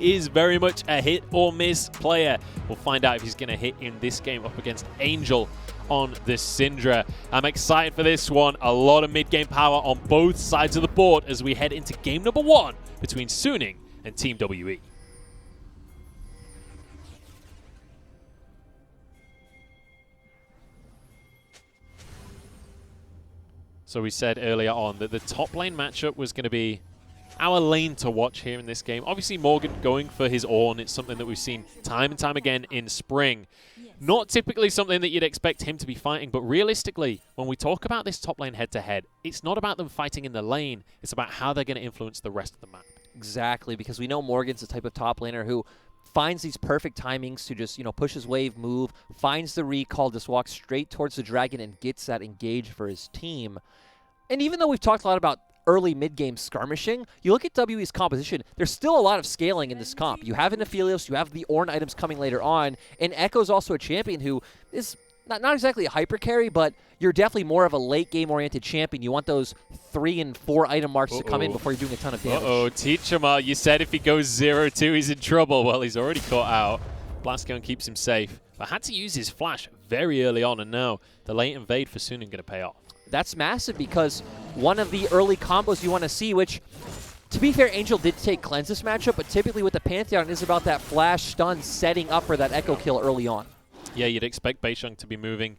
he is very much a hit or miss player. We'll find out if he's going to hit in this game up against Angel on the Syndra. I'm excited for this one. A lot of mid-game power on both sides of the board as we head into game number 1 between Suning and Team WE. So we said earlier on that the top lane matchup was going to be our lane to watch here in this game. Obviously, Morgan going for his Ornn. It's something that we've seen time and time again in spring. Not typically something that you'd expect him to be fighting, but realistically, when we talk about this top lane head-to-head, it's not about them fighting in the lane. It's about how they're going to influence the rest of the map. Exactly, because we know Morgan's the type of top laner who finds these perfect timings to just, push his wave, move, finds the recall, just walks straight towards the dragon and gets that engage for his team. And even though we've talked a lot about early mid-game skirmishing, you look at WE's composition, there's still a lot of scaling in this comp. You have an Aphelios, you have the Ornn items coming later on, and Echo's also a champion who is not exactly a hyper carry, but you're definitely more of a late-game oriented champion. You want those 3 and 4 item marks to come in before you're doing a ton of damage. Teachama, you said if he goes 0-2, he's in trouble. Well, he's already caught out. Blastgun keeps him safe, but had to use his flash very early on, and now the late invade for Suning going to pay off. That's massive because one of the early combos you want to see, which, to be fair, Angel did take cleanse this matchup, but typically with the Pantheon, is about that flash stun setting up for that Echo kill early on. Yeah, you'd expect Beisheng to be moving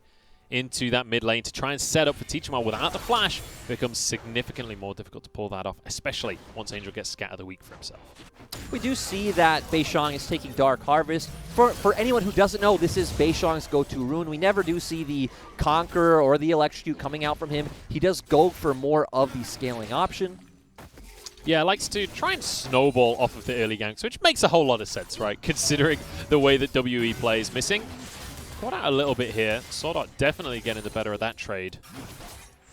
into that mid lane to try and set up for Teachama. Without the flash, it becomes significantly more difficult to pull that off, especially once Angel gets Scat of the Week for himself. We do see that Beisheng is taking Dark Harvest. For anyone who doesn't know, this is Beisheng's go-to rune. We never do see the Conqueror or the Electrocute coming out from him. He does go for more of the scaling option. Yeah, likes to try and snowball off of the early ganks, which makes a whole lot of sense, right? Considering the way that WE plays. Missing. Caught out a little bit here. Sword Art definitely getting the better of that trade.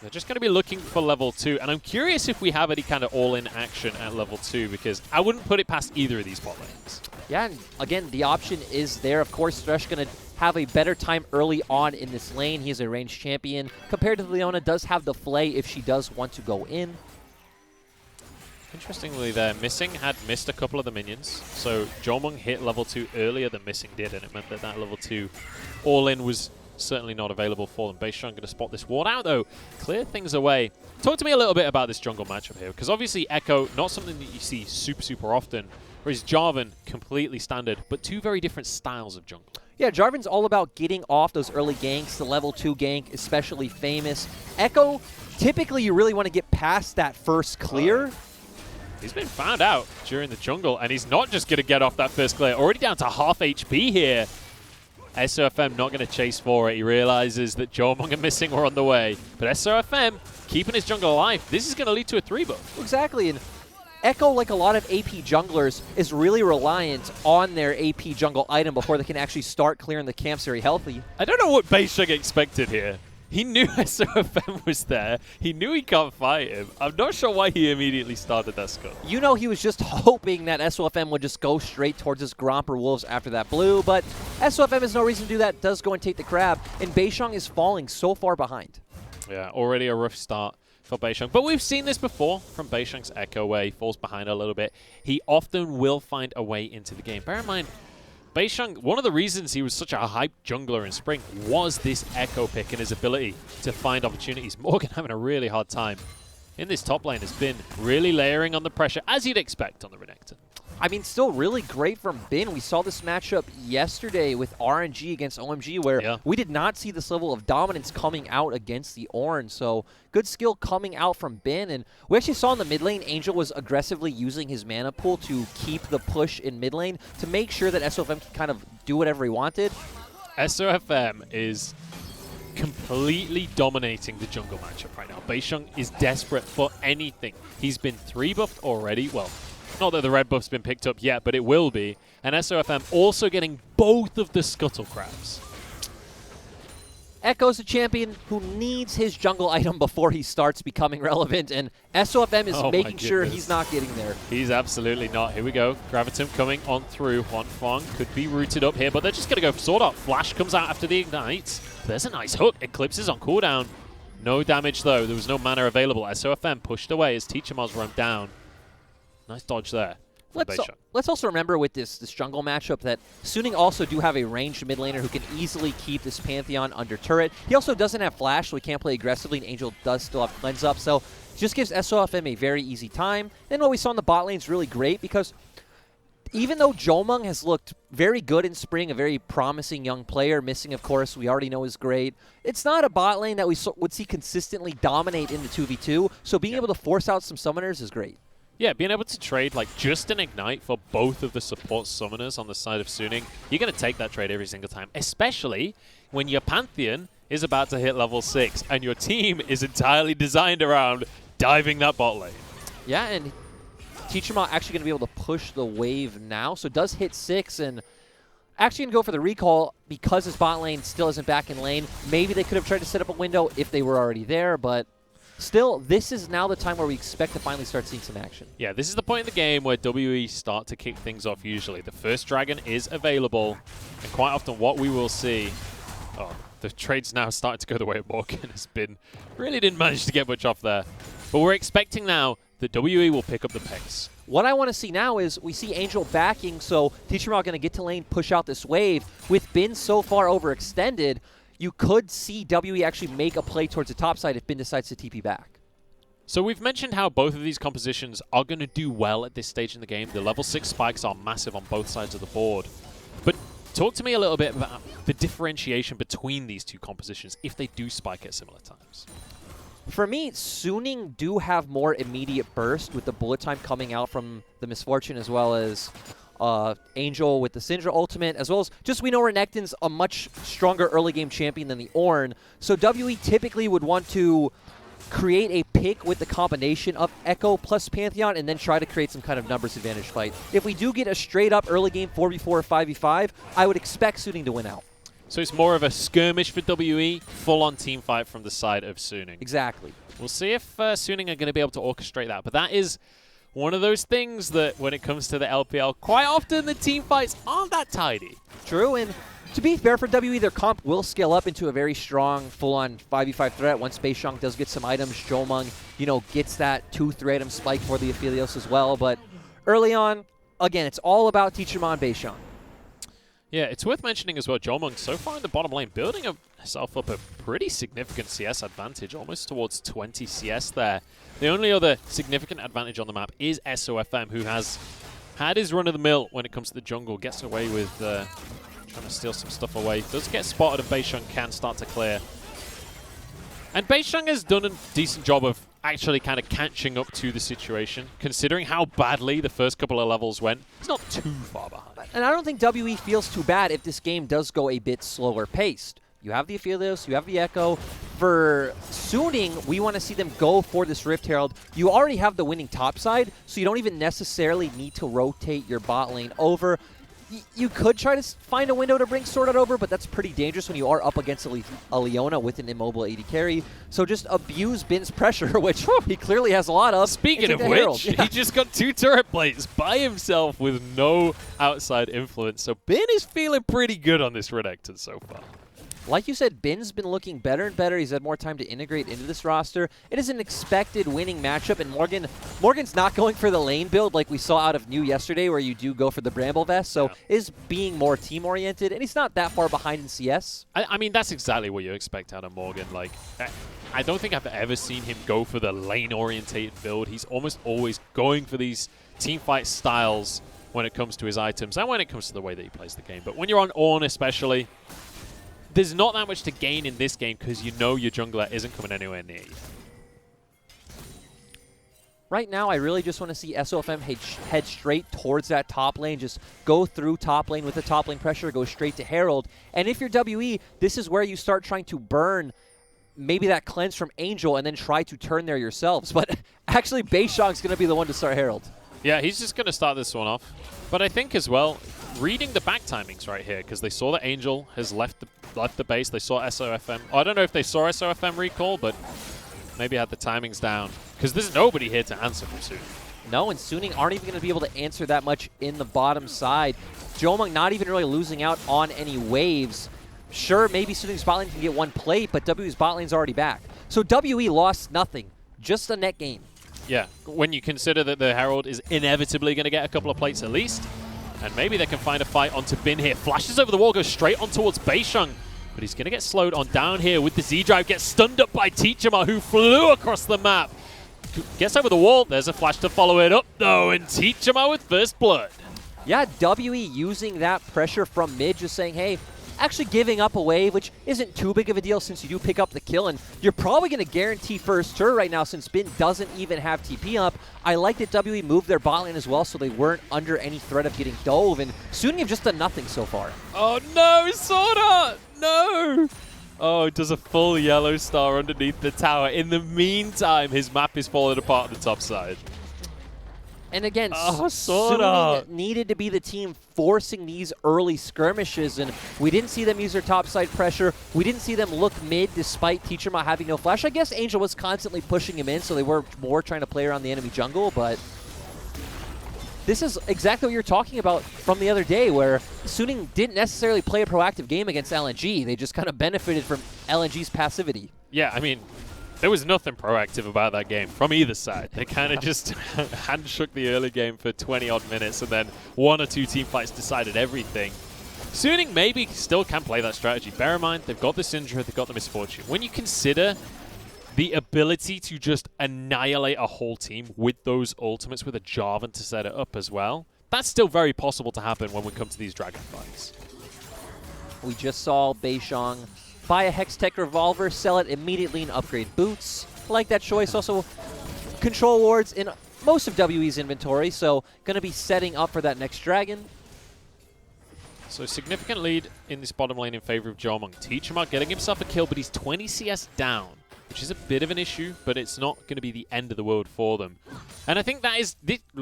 They're just going to be looking for level 2, and I'm curious if we have any kind of all-in action at level 2, because I wouldn't put it past either of these bot lanes. Yeah, and again, the option is there. Of course, Thresh going to have a better time early on in this lane. He is a ranged champion. Compared to Leona, does have the Flay if she does want to go in. Interestingly there, Missing had missed a couple of the minions, so Jomung hit level 2 earlier than Missing did, and it meant that level 2 all-in was certainly not available for them. Beisheng going to spot this ward out, though. Clear things away. Talk to me a little bit about this jungle matchup here, because obviously Echo, not something that you see super often, whereas Jarvan, completely standard, but 2 very different styles of jungle. Yeah, Jarvan's all about getting off those early ganks. The level 2 gank, especially famous. Echo, typically you really want to get past that first clear. He's been found out during the jungle, and he's not just going to get off that first clear. Already down to half HP here. SOFM not going to chase for it. He realizes that Jomung and Missing were on the way. But SOFM keeping his jungle alive. This is going to lead to a 3-buff. Exactly, and Echo, like a lot of AP junglers, is really reliant on their AP jungle item before they can actually start clearing the camps very healthy. I don't know what Beisheng expected here. He knew SOFM was there. He knew he can't fight him. I'm not sure why he immediately started that skull. You know, he was just hoping that SOFM would just go straight towards his Gromper Wolves after that blue, but SOFM has no reason to do that, does go and take the crab, and Beisheng is falling so far behind. Yeah, already a rough start for Beisheng. But we've seen this before from Beisheng's Echo, where he falls behind a little bit. He often will find a way into the game. Bear in mind, Beisheng, one of the reasons he was such a hyped jungler in spring was this Echo pick and his ability to find opportunities. Morgan having a really hard time in this top lane has been really layering on the pressure, as you'd expect on the Renekton. I mean, still really great from Bin. We saw this matchup yesterday with RNG against OMG, where we did not see this level of dominance coming out against the Ornn. So good skill coming out from Bin. And we actually saw in the mid lane, Angel was aggressively using his mana pool to keep the push in mid lane to make sure that SOFM can kind of do whatever he wanted. SOFM is completely dominating the jungle matchup right now. Beisheng is desperate for anything. He's been 3-buffed already. Well, not that the red buff's been picked up yet, but it will be. And SOFM also getting both of the Scuttle Crabs. Echo's a champion who needs his jungle item before he starts becoming relevant, and SOFM is making sure he's not getting there. He's absolutely not. Here we go. Gravitum coming on through. Huanfeng could be rooted up here, but they're just going to go for Sword Art. Flash comes out after the Ignite. There's a nice hook. Eclipse is on cooldown. No damage, though. There was no mana available. SOFM pushed away as Teachama's run down. Nice dodge there. Let's also remember with this jungle matchup that Suning also do have a ranged mid laner who can easily keep this Pantheon under turret. He also doesn't have flash, so he can't play aggressively, and Angel does still have cleanse up, so just gives SOFM a very easy time. Then what we saw in the bot lane is really great because even though Jomung has looked very good in spring, a very promising young player, missing, of course, we already know is great, it's not a bot lane that we would see consistently dominate in the 2v2, so being able to force out some summoners is great. Yeah, being able to trade like just an Ignite for both of the support summoners on the side of Suning, you're going to take that trade every single time, especially when your Pantheon is about to hit level 6 and your team is entirely designed around diving that bot lane. Yeah, and Teacherma actually going to be able to push the wave now, so it does hit 6, and actually going to go for the recall because his bot lane still isn't back in lane. Maybe they could have tried to set up a window if they were already there, but still, this is now the time where we expect to finally start seeing some action. Yeah, this is the point in the game where WE start to kick things off usually. The first dragon is available, and quite often what we will see... Oh, the trade's now starting to go the way of Morgan has been. Really didn't manage to get much off there. But we're expecting now that WE will pick up the pace. What I want to see now is we see Angel backing, so Teacherma going to get to lane, push out this wave. With Bin so far overextended, you could see WE actually make a play towards the top side if Bin decides to TP back. So we've mentioned how both of these compositions are going to do well at this stage in the game. The level 6 spikes are massive on both sides of the board. But talk to me a little bit about the differentiation between these two compositions if they do spike at similar times. For me, Suning do have more immediate burst with the bullet time coming out from the Misfortune, as well as Angel with the Syndra ultimate, as well as just we know Renekton's a much stronger early game champion than the Ornn. So WE typically would want to create a pick with the combination of Echo plus Pantheon and then try to create some kind of numbers advantage fight. If we do get a straight up early game 4v4 or 5v5, I would expect Suning to win out. So it's more of a skirmish for WE, full-on team fight from the side of Suning. Exactly. We'll see if Suning are going to be able to orchestrate that. But that is one of those things that when it comes to the LPL, quite often the team fights aren't that tidy. True, and to be fair for WE, their comp will scale up into a very strong, full-on 5v5 threat once Beishang does get some items. Jomung, gets that 2-3 item spike for the Aphelios as well. But early on, again, it's all about Teacherma and Beishang. Yeah, it's worth mentioning as well, Jomung so far in the bottom lane, building himself up a pretty significant CS advantage, almost towards 20 CS there. The only other significant advantage on the map is SOFM, who has had his run-of-the-mill when it comes to the jungle, gets away with trying to steal some stuff away. Does get spotted, and Beishang can start to clear. And Beishang has done a decent job of actually kind of catching up to the situation, considering how badly the first couple of levels went. He's not too far behind. And I don't think WE feels too bad if this game does go a bit slower paced. You have the Aphelios, you have the Echo. For Suning, we want to see them go for this Rift Herald. You already have the winning top side, so you don't even necessarily need to rotate your bot lane over. You could try to find a window to bring Sword Art over, but that's pretty dangerous when you are up against a Leona with an immobile AD carry. So just abuse Bin's pressure, which he clearly has a lot of. Speaking of which, he just got 2 turret plates by himself with no outside influence. So Bin is feeling pretty good on this Renekton so far. Like you said, Bin's been looking better and better. He's had more time to integrate into this roster. It is an expected winning matchup, and Morgan's not going for the lane build like we saw out of New yesterday, where you do go for the Bramble Vest, so is being more team-oriented, and he's not that far behind in CS. I mean, that's exactly what you expect out of Morgan. Like, I don't think I've ever seen him go for the lane-orientated build. He's almost always going for these teamfight styles when it comes to his items and when it comes to the way that he plays the game. But when you're on Ornn especially, there's not that much to gain in this game because you know your jungler isn't coming anywhere near you. Right now, I really just want to see SOFM head straight towards that top lane. Just go through top lane with the top lane pressure, go straight to Herald. And if you're WE, this is where you start trying to burn maybe that cleanse from Angel and then try to turn there yourselves. But actually, Beishang's going to be the one to start Herald. Yeah, he's just going to start this one off. But I think as well, reading the back timings right here, because they saw that Angel has left the base. They saw SOFM. Oh, I don't know if they saw SOFM recall, but maybe had the timings down. Because there's nobody here to answer from Suning. No, and Suning aren't even going to be able to answer that much in the bottom side. Jomung not even really losing out on any waves. Sure, maybe Suning's bot lane can get one plate, but WE's bot lane's already back. So WE lost nothing, just a net gain. Yeah, when you consider that the Herald is inevitably going to get a couple of plates at least, and maybe they can find a fight onto Bin here. Flashes over the wall, goes straight on towards Beisheng, but he's going to get slowed on down here with the Z-Drive, gets stunned up by Teachama, who flew across the map. Gets over the wall, there's a flash to follow it up though, and Teachama with first blood. Yeah, WE using that pressure from mid, just saying, hey, actually giving up a wave, which isn't too big of a deal since you do pick up the kill, and you're probably going to guarantee first turret right now since Bin doesn't even have TP up. I like that WE moved their bot lane as well, so they weren't under any threat of getting dove, and Suning have just done nothing so far. Oh no, Sword Art! No! Oh, it does a full yellow star underneath the tower. In the meantime, his map is falling apart on the top side. And again, Suning needed to be the team forcing these early skirmishes, and we didn't see them use their topside pressure. We didn't see them look mid despite Teachama having no flash. I guess Angel was constantly pushing him in, so they were more trying to play around the enemy jungle, but this is exactly what you're talking about from the other day, where Suning didn't necessarily play a proactive game against LNG. They just kind of benefited from LNG's passivity. Yeah, I mean, there was nothing proactive about that game from either side. They kind of just hand-shook the early game for 20-odd minutes, and then one or two team fights decided everything. Suning maybe still can play that strategy. Bear in mind, they've got the Syndra, they've got the Misfortune. When you consider the ability to just annihilate a whole team with those ultimates with a Jarvan to set it up as well, that's still very possible to happen when we come to these Dragon fights. We just saw Beisheng buy a Hex-Tech Revolver, sell it immediately and upgrade boots. Like that choice. Also, control wards in most of WE's inventory, so going to be setting up for that next dragon. So significant lead in this bottom lane in favor of Jomung. Teachama getting himself a kill, but he's 20 CS down, which is a bit of an issue, but it's not going to be the end of the world for them. And I think that is,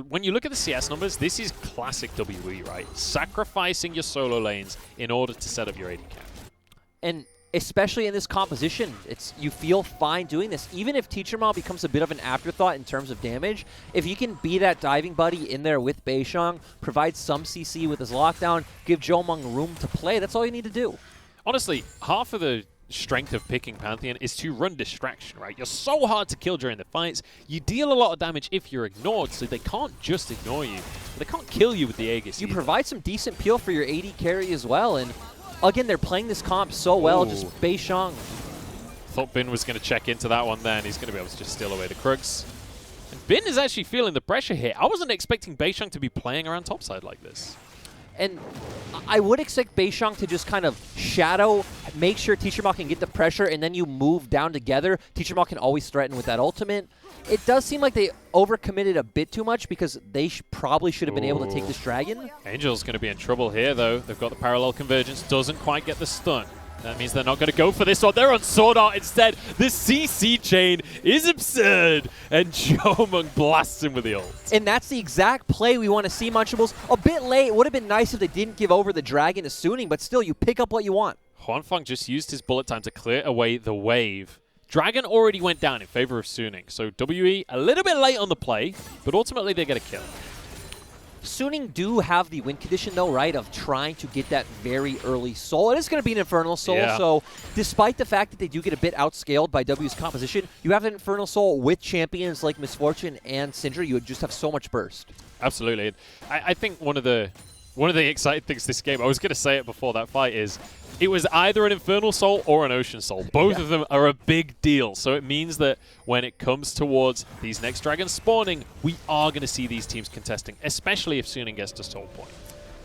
when you look at the CS numbers, this is classic WE, right? Sacrificing your solo lanes in order to set up your AD camp. And especially in this composition, you feel fine doing this. Even if Teachama becomes a bit of an afterthought in terms of damage, if you can be that diving buddy in there with Beisheng, provide some CC with his lockdown, give Jomung room to play, that's all you need to do. Honestly, half of the strength of picking Pantheon is to run distraction, right? You're so hard to kill during the fights. You deal a lot of damage if you're ignored, so they can't just ignore you. They can't kill you with the Aegis. You provide some decent peel for your AD carry as well, and again, they're playing this comp so well. Just Beisheng. Thought Bin was going to check into that one then. He's going to be able to just steal away the Krugs. And Bin is actually feeling the pressure here. I wasn't expecting Beisheng to be playing around topside like this. And I would expect Beisheng to just kind of shadow, make sure Teachama can get the pressure, and then you move down together. Teachama can always threaten with that ultimate. It does seem like they overcommitted a bit too much because they probably should have been able to take this dragon. Angel's going to be in trouble here, though. They've got the parallel convergence. Doesn't quite get the stun. That means they're not going to go for this one. They're on Sword Art instead. The CC chain is absurd. And Jomung blasts him with the ult. And that's the exact play we want to see, Munchables. A bit late. It would have been nice if they didn't give over the dragon to Suning, but still, you pick up what you want. Huanfeng just used his bullet time to clear away the wave. Dragon already went down in favor of Suning, so WE a little bit late on the play, but ultimately they get a kill. Suning do have the win condition, though, right, of trying to get that very early soul. It is going to be an Infernal Soul, so despite the fact that they do get a bit outscaled by W's composition, you have an Infernal Soul with champions like Misfortune and Syndra. You would just have so much burst. Absolutely. I think one of the exciting things this game, I was going to say it before that fight, is it was either an Infernal Soul or an Ocean Soul. Both of them are a big deal. So it means that when it comes towards these next dragons spawning, we are going to see these teams contesting, especially if Suning gets to Soul Point.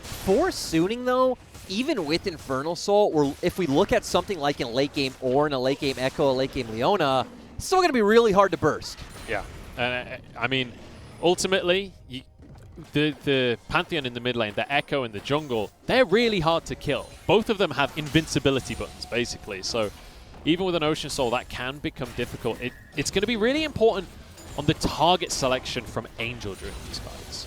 For Suning, though, even with Infernal Soul, or if we look at something like in late game Ornn, a late game Echo, a late game Leona, it's still going to be really hard to burst. Yeah. I mean, ultimately, the Pantheon in the mid lane, the Echo in the jungle, they're really hard to kill. Both of them have invincibility buttons, basically. So even with an Ocean Soul, that can become difficult. It's going to be really important on the target selection from Angel during these fights.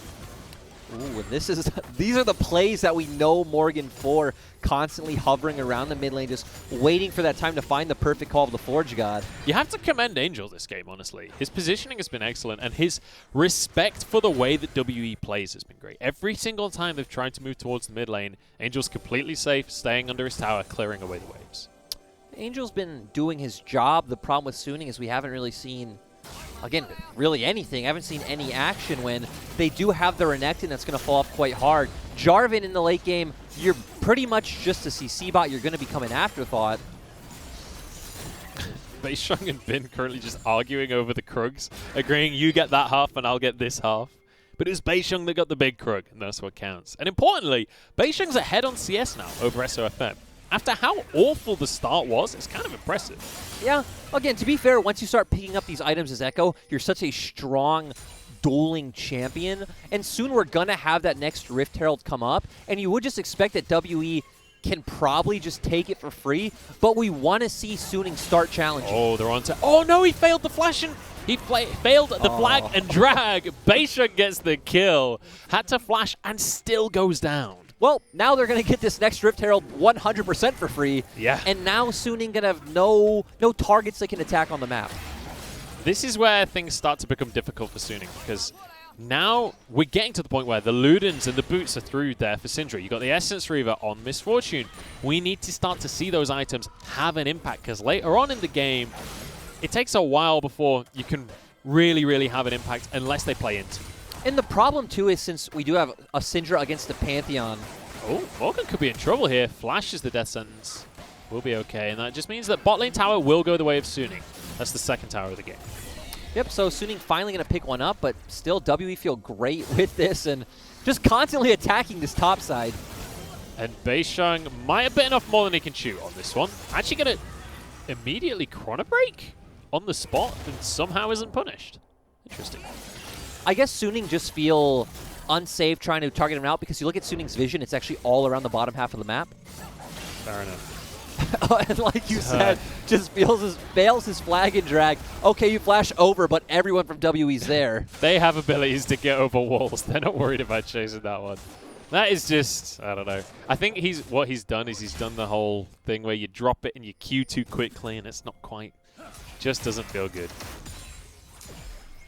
Ooh, and these are the plays that we know Morgan for, constantly hovering around the mid lane, just waiting for that time to find the perfect call of the Forge God. You have to commend Angel this game, honestly. His positioning has been excellent, and his respect for the way that WE plays has been great. Every single time they've tried to move towards the mid lane, Angel's completely safe, staying under his tower, clearing away the waves. Angel's been doing his job. The problem with Suning is we haven't really seen again, really anything. I haven't seen any action when they do have the Renekton that's going to fall off quite hard. Jarvan in the late game, you're pretty much just a CC bot. You're going to become an afterthought. Beishang and Bin currently just arguing over the Krugs, agreeing you get that half and I'll get this half. But it was Beishang that got the big Krug, and that's what counts. And importantly, Beishang's ahead on CS now over SOFM. After how awful the start was, it's kind of impressive. Yeah, again, to be fair, once you start picking up these items as Echo, you're such a strong dueling champion, and soon we're going to have that next Rift Herald come up, and you would just expect that WE can probably just take it for free, but we want to see Suning start challenging. Oh, they're on to... Oh, no, he failed the flash and... He failed the flag and drag. Beishang gets the kill. Had to flash and still goes down. Well, now they're going to get this next Rift Herald 100% for free. Yeah. And now Suning going to have no targets they can attack on the map. This is where things start to become difficult for Suning, because now we're getting to the point where the Ludens and the boots are through there for Syndra. You got the Essence Reaver on Misfortune. We need to start to see those items have an impact, because later on in the game, it takes a while before you can really, really have an impact unless they play into. And the problem, too, is since we do have a Syndra against the Pantheon. Oh, Morgan could be in trouble here. Flashes the death sentence. We'll be okay. And that just means that bot lane tower will go the way of Suning. That's the second tower of the game. Yep, so Suning finally going to pick one up, but still WE feel great with this and just constantly attacking this top side. And Beishang might have bitten off more than he can chew on this one. Actually going to immediately Chrono Break on the spot and somehow isn't punished. Interesting. I guess Suning just feel unsafe trying to target him out because you look at Suning's vision, it's actually all around the bottom half of the map. Fair enough. And like you said, just fails his flag and drag. Okay, you flash over, but everyone from WE's there. They have abilities to get over walls. They're not worried about chasing that one. That is just, I don't know. I think what he's done is he's done the whole thing where you drop it and you queue too quickly and it's not quite, just doesn't feel good.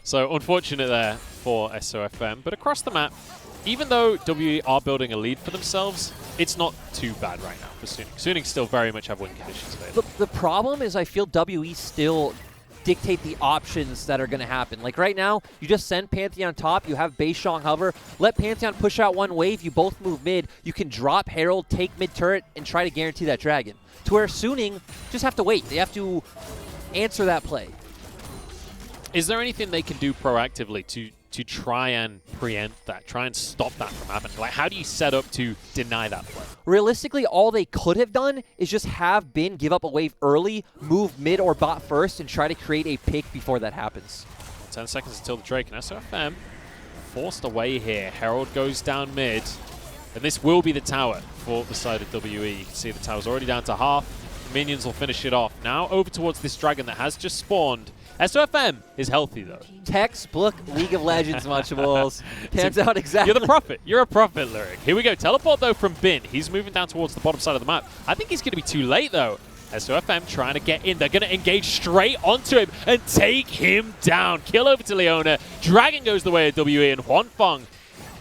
So unfortunate there for SOFM, but across the map, even though WE are building a lead for themselves, it's not too bad right now for Suning. Suning still very much have win conditions available. The problem is I feel WE still dictate the options that are going to happen. Like right now, you just send Pantheon top, you have Beishang hover, let Pantheon push out one wave, you both move mid, you can drop Herald, take mid turret, and try to guarantee that dragon. To where Suning just have to wait. They have to answer that play. Is there anything they can do proactively to try and preempt that, try and stop that from happening? Like, how do you set up to deny that play? Realistically, all they could have done is just have Bin give up a wave early, move mid or bot first, and try to create a pick before that happens. 10 seconds until the Drake, and SOFM forced away here. Herald goes down mid, and this will be the tower for the side of WE. You can see the tower's already down to half. The minions will finish it off. Now over towards this dragon that has just spawned. SOFM is healthy, though. Textbook League of Legends, Munchables. Pans out exactly. You're the prophet. You're a prophet, Lyric. Here we go. Teleport, though, from Bin. He's moving down towards the bottom side of the map. I think he's going to be too late, though. SOFM trying to get in. They're going to engage straight onto him and take him down. Kill over to Leona. Dragon goes the way of WE, and Huanfeng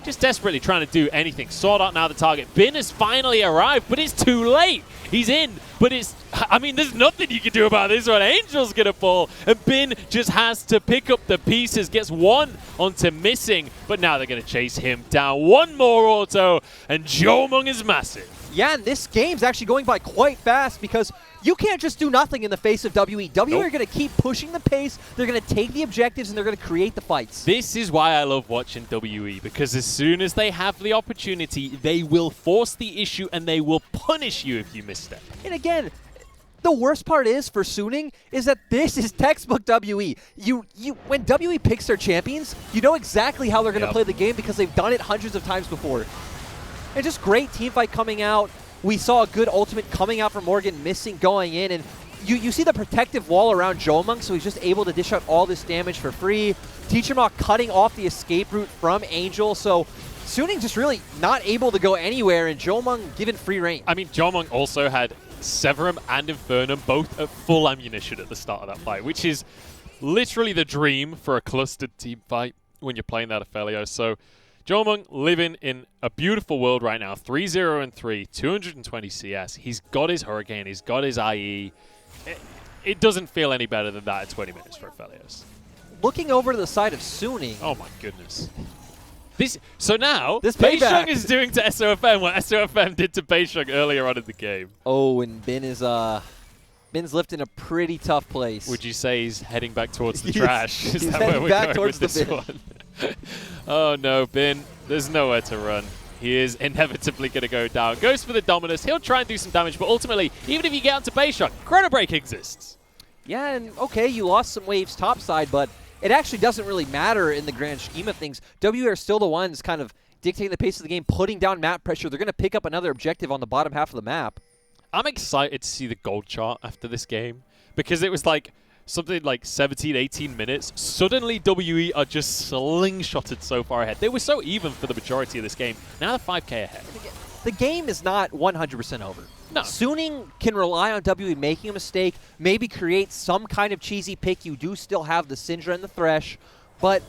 just desperately trying to do anything. Sword Art now the target. Bin has finally arrived, but it's too late. He's in, but it's... I mean, there's nothing you can do about this one. Angel's going to fall, and Bin just has to pick up the pieces. Gets one onto missing, but now they're going to chase him down. One more auto, and Jomung is massive. Yeah, and this game's actually going by quite fast because you can't just do nothing in the face of WE. WE are going to keep pushing the pace, they're going to take the objectives, and they're going to create the fights. This is why I love watching WE, because as soon as they have the opportunity, they will force the issue and they will punish you if you misstep. And again, the worst part is for Suning is that this is textbook WE. When WE picks their champions, you know exactly how they're going to play the game because they've done it hundreds of times before. And just great teamfight coming out. We saw a good ultimate coming out from Morgan, missing, going in, and you see the protective wall around Jomung, so he's just able to dish out all this damage for free. Teacher Mach cutting off the escape route from Angel, so Suning just really not able to go anywhere, and Jomung given free reign. I mean, Jomung also had Severum and Infernum both at full ammunition at the start of that fight, which is literally the dream for a clustered team fight when you're playing that Aphelios. So Jomung living in a beautiful world right now, 3-0-3, 220 CS. He's got his Hurricane, he's got his IE. It doesn't feel any better than that at 20 minutes for Aphelios. looking over to the side of Suning. Oh my goodness. So now, This Beishang payback is doing to SOFM what SOFM did to Beishang earlier on in the game. Oh, and Bin is Bin's lifting a pretty tough place. Would you say he's heading back towards the He's- trash? Is he's that where heading we're back going towards with the this bin. one? Oh no, Bin. There's nowhere to run. He is inevitably going to go down. Goes for the Dominus. He'll try and do some damage, but ultimately, even if you get onto Beishang, Chrono Break exists. Yeah, and okay, you lost some waves topside, but it actually doesn't really matter in the grand scheme of things. WE are still the ones kind of dictating the pace of the game, putting down map pressure. They're going to pick up another objective on the bottom half of the map. I'm excited to see the gold chart after this game because it was like something like 17, 18 minutes. Suddenly, WE are just slingshotted so far ahead. They were so even for the majority of this game. Now they're 5K ahead. The game is not 100% over. No. Suning can rely on WE making a mistake, maybe create some kind of cheesy pick. You do still have the Syndra and the Thresh, but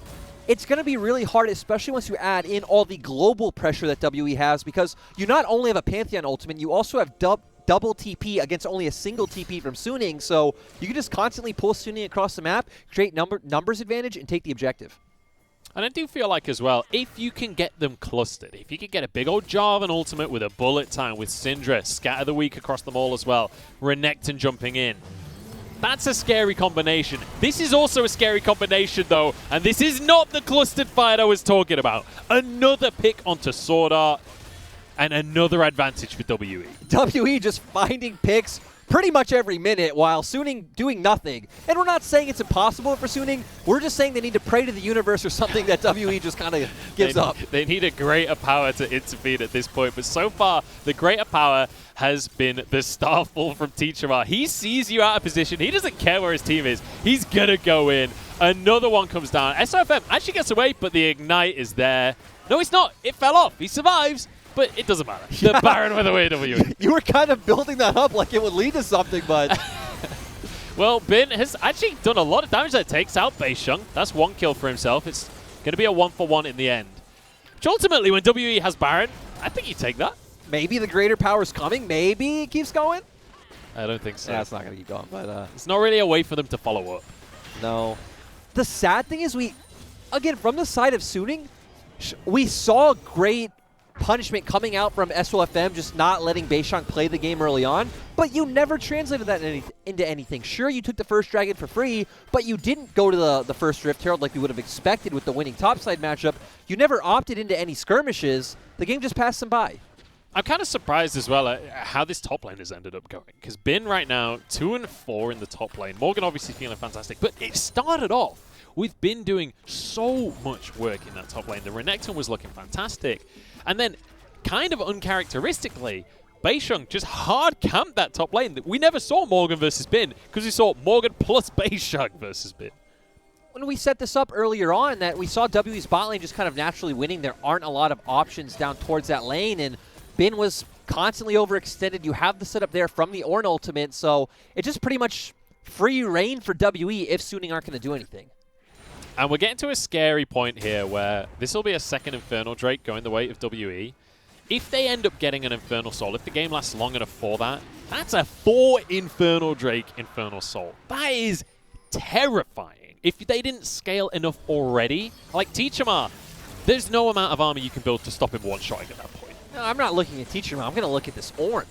it's going to be really hard, especially once you add in all the global pressure that WE has, because you not only have a Pantheon ultimate, you also have double TP against only a single TP from Suning, so you can just constantly pull Suning across the map, create numbers advantage, and take the objective. And I do feel like as well, if you can get them clustered, if you can get a big old jar of an ultimate with a bullet time, with Syndra, Scatter the Weak across them all as well, Renekton jumping in, that's a scary combination. This is also a scary combination though, and this is not the clustered fight I was talking about. Another pick onto Sword Art, and another advantage for WE. WE just finding picks pretty much every minute while Suning doing nothing. And we're not saying it's impossible for Suning. We're just saying they need to pray to the universe or something that WE just kind of gives up. They need a greater power to intervene at this point. But so far, the greater power has been the Starfall from Teachermar. He sees you out of position. He doesn't care where his team is. He's going to go in. Another one comes down. SOFM actually gets away, but the Ignite is there. No, it's not. It fell off. He survives. But it doesn't matter. Yeah. The Baron with a weird W. You were kind of building that up like it would lead to something, but... Well, Bin has actually done a lot of damage that takes out Beishang. That's one kill for himself. It's going to be a 1-for-1 in the end. Which ultimately, when WE has Baron, I think you take that. Maybe the greater power's coming. Maybe it keeps going. I don't think so. Yeah, it's not going to keep going, but... It's not really a way for them to follow up. No. The sad thing is again, from the side of Suning, we saw great punishment coming out from SOFM, just not letting Beishang play the game early on, but you never translated that into anything. Sure, you took the first dragon for free, but you didn't go to the first Rift Herald like we would have expected with the winning topside matchup. You never opted into any skirmishes. The game just passed them by. I'm kind of surprised as well at how this top lane has ended up going, because Bin right now 2-4 in the top lane. Morgan obviously feeling fantastic, but it started off with Bin doing so much work in that top lane. The Renekton was looking fantastic. And then, kind of uncharacteristically, Beishang just hard camped that top lane. We never saw Morgan versus Bin, because we saw Morgan plus Beishang versus Bin. When we set this up earlier on, that we saw WE's bot lane just kind of naturally winning. There aren't a lot of options down towards that lane, and Bin was constantly overextended. You have the setup there from the Ornn ultimate, so it's just pretty much free reign for WE if Suning aren't going to do anything. And we're getting to a scary point here where this will be a second Infernal Drake going the way of WE. If they end up getting an Infernal Soul, if the game lasts long enough for that, that's a 4 Infernal Drake Infernal Soul. That is terrifying. If they didn't scale enough already, like Teachermar, there's no amount of armor you can build to stop him one-shotting at that point. No, I'm not looking at Teachermar. I'm going to look at this Ornn.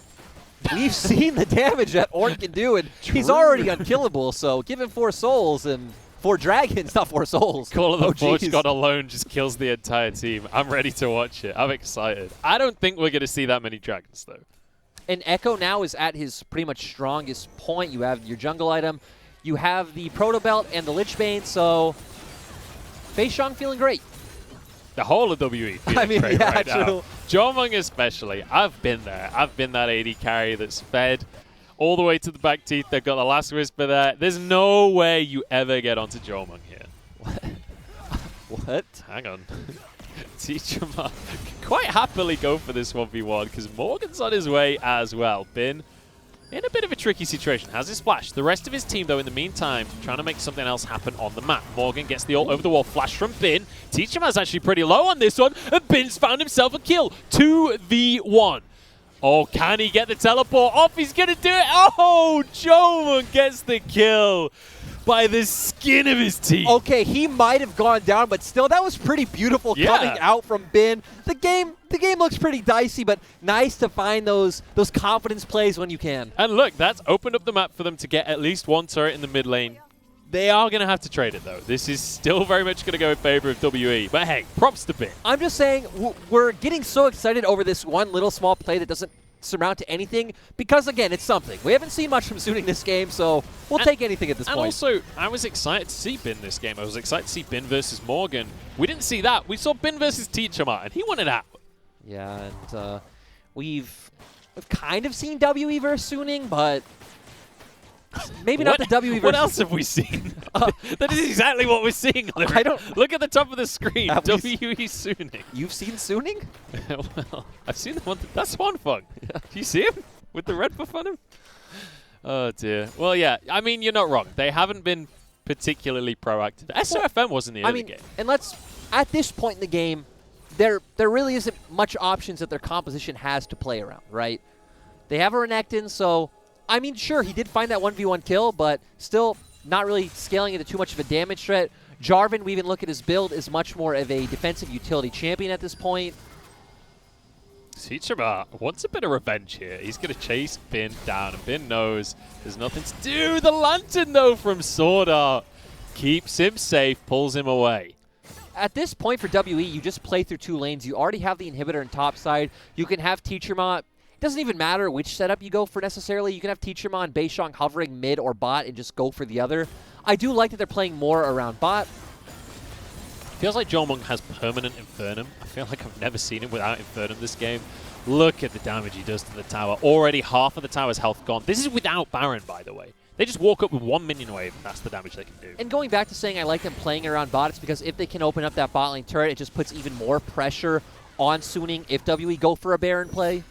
We've seen the damage that Ornn can do, and he's already unkillable, so give him 4 souls and 4 dragons, not 4 souls. Call of the Forge God alone just kills the entire team. I'm ready to watch it. I'm excited. I don't think we're going to see that many dragons, though. And Echo now is at his pretty much strongest point. You have your jungle item, you have the Proto Belt and the Lich Bane, so Beishang feeling great. The whole of WE feeling great right true. now. Jomung especially. I've been there. I've been that AD carry that's fed all the way to the back teeth. They've got the last whisper there. There's no way you ever get onto Jomung here. What? Hang on. Teachermar quite happily go for this 1v1 because Morgan's on his way as well. Bin in a bit of a tricky situation. Has his flash. The rest of his team, though, in the meantime, trying to make something else happen on the map. Morgan gets the ult over the wall flash from Bin. Teachermar's actually pretty low on this one, and Bin's found himself a kill. 2v1. Oh, can he get the teleport off? He's going to do it. Oh, Jomung gets the kill. by the skin of his teeth. Okay, he might have gone down, but still, that was pretty beautiful coming out from Bin. The game looks pretty dicey, but nice to find those confidence plays when you can. And look, that's opened up the map for them to get at least one turret in the mid lane. They are going to have to trade it, though. This is still very much going to go in favor of WE. But hey, props to Bin. I'm just saying, we're getting so excited over this one little small play that doesn't surmount to anything because, again, it's something. We haven't seen much from Suning this game, so we'll take anything at this point. And also, I was excited to see Bin this game. I was excited to see Bin versus Morgan. We didn't see that. We saw Bin versus Teacherma, and he won it out. Yeah, and we've kind of seen WE versus Suning, but maybe not the WE versus... What else have we seen? That is exactly what we're seeing. I don't... Look at the top of the screen. WE Suning. You've seen Suning? Well, I've seen the one. That's Huanfeng. Yeah. Do you see him with the red buff on him? Oh dear. Well, yeah. I mean, you're not wrong. They haven't been particularly proactive. SOFM wasn't the early game. And at this point in the game, there really isn't much options that their composition has to play around, right? They have a Renekton, so I mean, sure, he did find that 1v1 kill, but still not really scaling into too much of a damage threat. Jarvan, we even look at his build, is much more of a defensive utility champion at this point. Teacherma wants a bit of revenge here. He's going to chase Bin down, and Bin knows there's nothing to do. The Lantern, though, from Sword Art keeps him safe, pulls him away. At this point for WE, you just play through 2 lanes. You already have the inhibitor on top side. You can have Teacherma. It doesn't even matter which setup you go for necessarily. You can have Teacherma and Beishang hovering mid or bot and just go for the other. I do like that they're playing more around bot. Feels like Jomung has permanent Infernum. I feel like I've never seen him without Infernum this game. Look at the damage he does to the tower. Already half of the tower's health gone. This is without Baron, by the way. They just walk up with 1 minion wave, and that's the damage they can do. And going back to saying I like them playing around bot, it's because if they can open up that bot lane turret, it just puts even more pressure on Suning if WE go for a Baron play.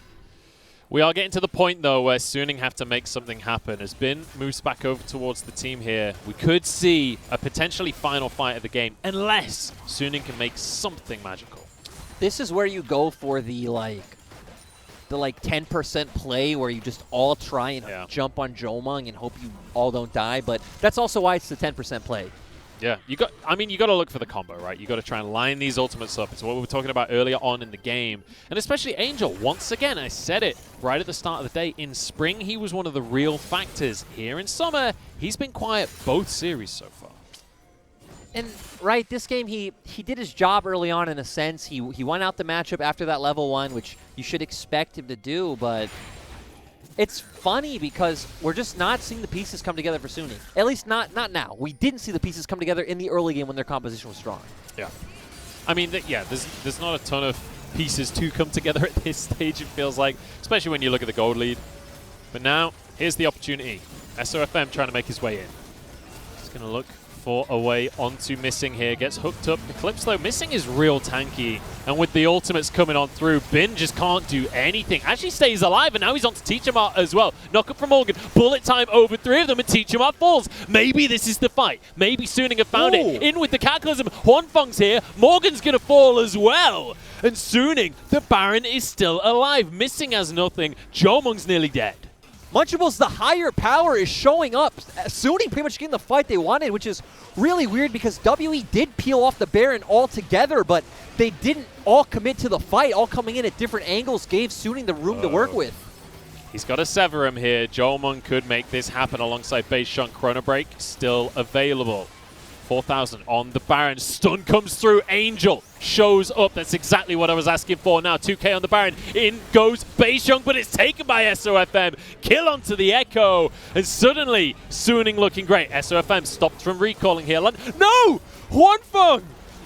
We are getting to the point, though, where Suning have to make something happen. As Bin moves back over towards the team here, we could see a potentially final fight of the game, unless Suning can make something magical. This is where you go for the 10% play where you just all try and jump on Jomung and hope you all don't die, but that's also why it's the 10% play. Yeah, you got to look for the combo, right? You got to try and line these ultimates up. It's what we were talking about earlier on in the game. And especially Angel, once again, I said it right at the start of the day. In spring, he was one of the real factors. Here in summer, he's been quiet both series so far. And, right, this game, he did his job early on in a sense. He won out the matchup after that level 1, which you should expect him to do, but it's funny because we're just not seeing the pieces come together for Suning. At least not now. We didn't see the pieces come together in the early game when their composition was strong. Yeah. I mean, there's not a ton of pieces to come together at this stage, it feels like, especially when you look at the gold lead. But now, here's the opportunity. SOFM trying to make his way in. He's going to look for a way onto Missing here. Gets hooked up. Eclipse, though, Missing is real tanky. And with the ultimates coming on through, Bin just can't do anything. Actually stays alive, and now he's on to Teacherma as well. Knock up from Morgan. Bullet time over 3 of them, and Teacherma falls. Maybe this is the fight. Maybe Suning have found it. In with the Cataclysm. Huanfeng's here. Morgan's going to fall as well. And Suning, the Baron is still alive. Missing has nothing. Jomung's nearly dead. Munchables, the higher power is showing up. Suning pretty much getting the fight they wanted, which is really weird because WE did peel off the Baron altogether, but they didn't all commit to the fight. All coming in at different angles gave Suning the room to work with. He's got to sever him here. Jomung could make this happen alongside Beishang. Chrono Break still available. 4,000 on the Baron. Stun comes through. Angel shows up. That's exactly what I was asking for now. 2k on the Baron. In goes Beishang, but it's taken by SOFM. Kill onto the Echo. And suddenly, Suning looking great. SOFM stopped from recalling here. No! Huanfeng!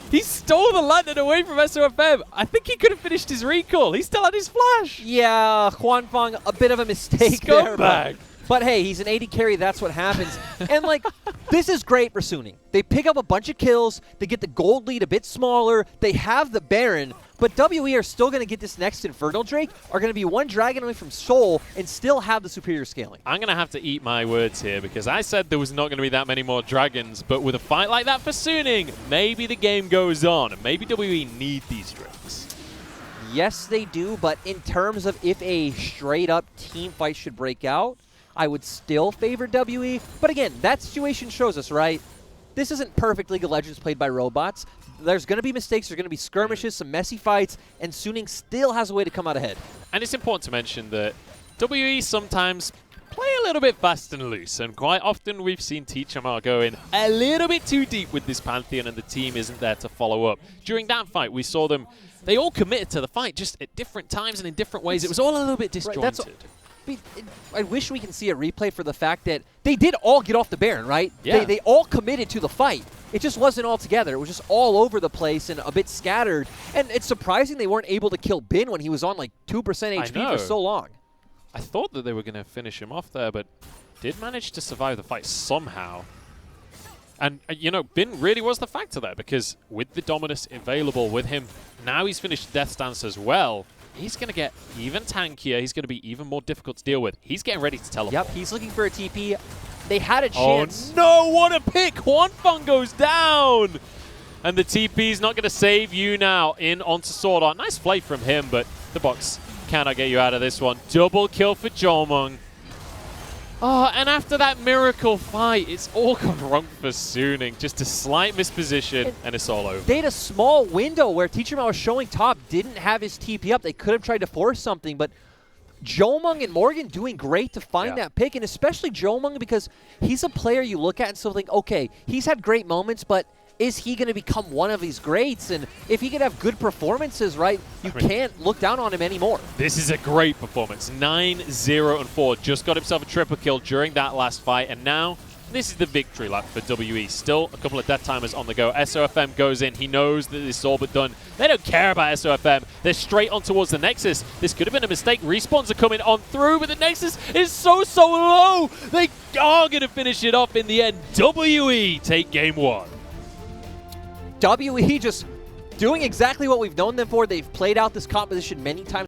He stole the lantern away from SOFM. I think he could have finished his recall. He still had his flash. Yeah, Huanfeng, a bit of a mistake Scumbag. there. But hey, he's an 80 carry, that's what happens. And this is great for Suning. They pick up a bunch of kills, they get the gold lead a bit smaller, they have the Baron, but WE are still going to get this next Infernal Drake, are going to be 1 dragon away from Soul, and still have the superior scaling. I'm going to have to eat my words here, because I said there was not going to be that many more dragons, but with a fight like that for Suning, maybe the game goes on, and maybe WE need these drakes. Yes, they do, but in terms of if a straight-up team fight should break out, I would still favor WE. But again, that situation shows us, right? This isn't perfect League of Legends played by robots. There's going to be mistakes, there's going to be skirmishes, some messy fights, and Suning still has a way to come out ahead. And it's important to mention that WE sometimes play a little bit fast and loose, and quite often we've seen Teachamar go in a little bit too deep with this Pantheon, and the team isn't there to follow up. During that fight, we saw them, they all committed to the fight, just at different times and in different ways. It was all a little bit disjointed. I wish we can see a replay for the fact that they did all get off the Baron, right? Yeah. They all committed to the fight. It just wasn't all together. It was just all over the place and a bit scattered. And it's surprising they weren't able to kill Bin when he was on like 2% HP for so long. I thought that they were going to finish him off there, but did manage to survive the fight somehow. And, you know, Bin really was the factor there, because with the Dominus available with him, now he's finished Death's Dance as well. He's going to get even tankier. He's going to be even more difficult to deal with. He's getting ready to teleport. Yep, he's looking for a TP. They had a chance. Oh, no, what a pick. Hwanfeng goes down. And the TP's not going to save you now in onto Sword Art. Nice play from him, but the box cannot get you out of this one. Double kill for Jomung. Oh, and after that miracle fight, it's all gone wrong for Suning. Just a slight misposition, and it's all over. They had a small window where Teachamar was showing top, didn't have his TP up. They could have tried to force something, but Jomung and Morgan doing great to find that pick, and especially Jomung because he's a player you look at and still think, okay, he's had great moments, but is he going to become one of these greats? And if he could have good performances, right, you can't look down on him anymore. This is a great performance. 9-0-4. Just got himself a triple kill during that last fight, and now this is the victory lap for WE. Still a couple of death timers on the go. SOFM goes in. He knows that this is all but done. They don't care about SOFM. They're straight on towards the Nexus. This could have been a mistake. Respawns are coming on through, but the Nexus is so low. They are going to finish it off in the end. WE take game 1. WE just doing exactly what we've known them for. They've played out this composition many times.